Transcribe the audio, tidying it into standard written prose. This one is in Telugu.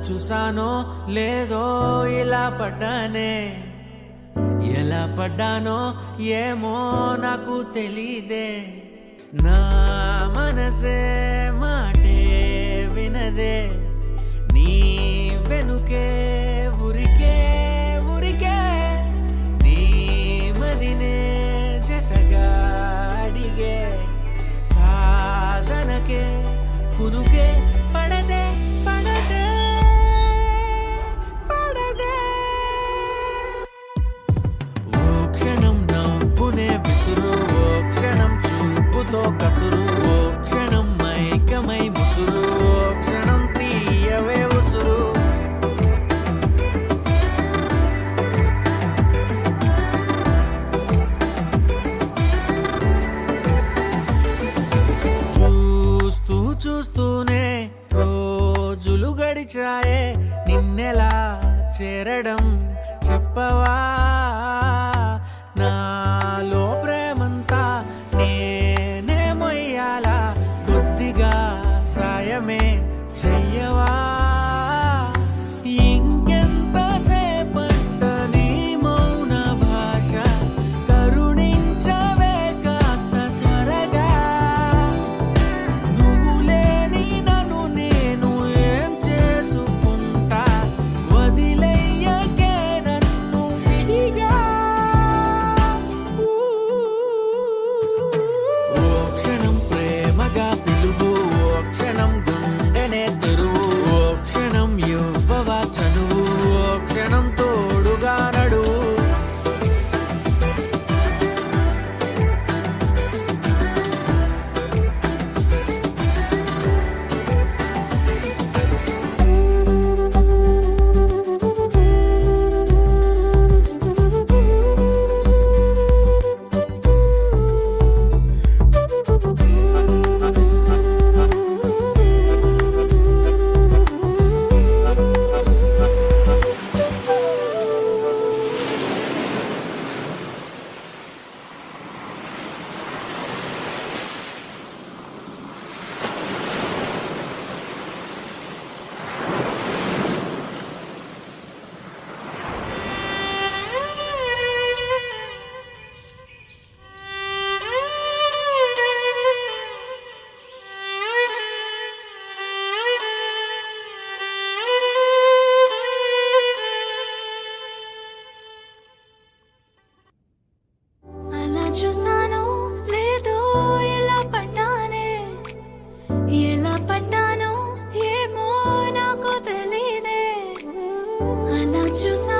చూసానో లేదో ఇలా పడ్డానే, ఎలా పడ్డానో ఏమో నాకు తెలీదే. నా మనసే మాటే వినదే, నీ వెనుకే ఉరికే ఉరికే, నీ మదినే జతగా అడిగే. కాదనకే కునుకే పడదే పడదే పడదే. ఓ క్షణం నవ్వునే విసురు, ఓ క్షణం చూపుతో కసురు, ఓ క్షణం మైకమై ముసురు, ఓ క్షణం తీయవే ఉసురు. చూస్తూ చూస్తూనే రోజులు గడిచాయే, నిన్నెలా చేరడం చెప్పవా. నాలో ప్రేమంతా నేనే మొయ్యాలా, కొద్దిగా సాయమే చెయ్యవా. ఇంకెంతసేపంట నీ మౌన భాష, కరుణించవే కాస్త త్వరగా. నువ్వు లేని నన్ను నేను ఏం చేసుకుంటా, వదిలేయకే నన్ను విడిగా. ఓ క్షణం ప్రేమగా పిలువు, ఓ క్షణం గుండెనే తెరువు, ఓ క్షణం ఇవ్వవా చనువు, ఓ క్షణం తోడుగా నడువు. అలా చూసానో లేదో ఎలా పడ్డానే, ఎలా పడ్డానో ఏమో నాకు తెలీదే. అలా చూసా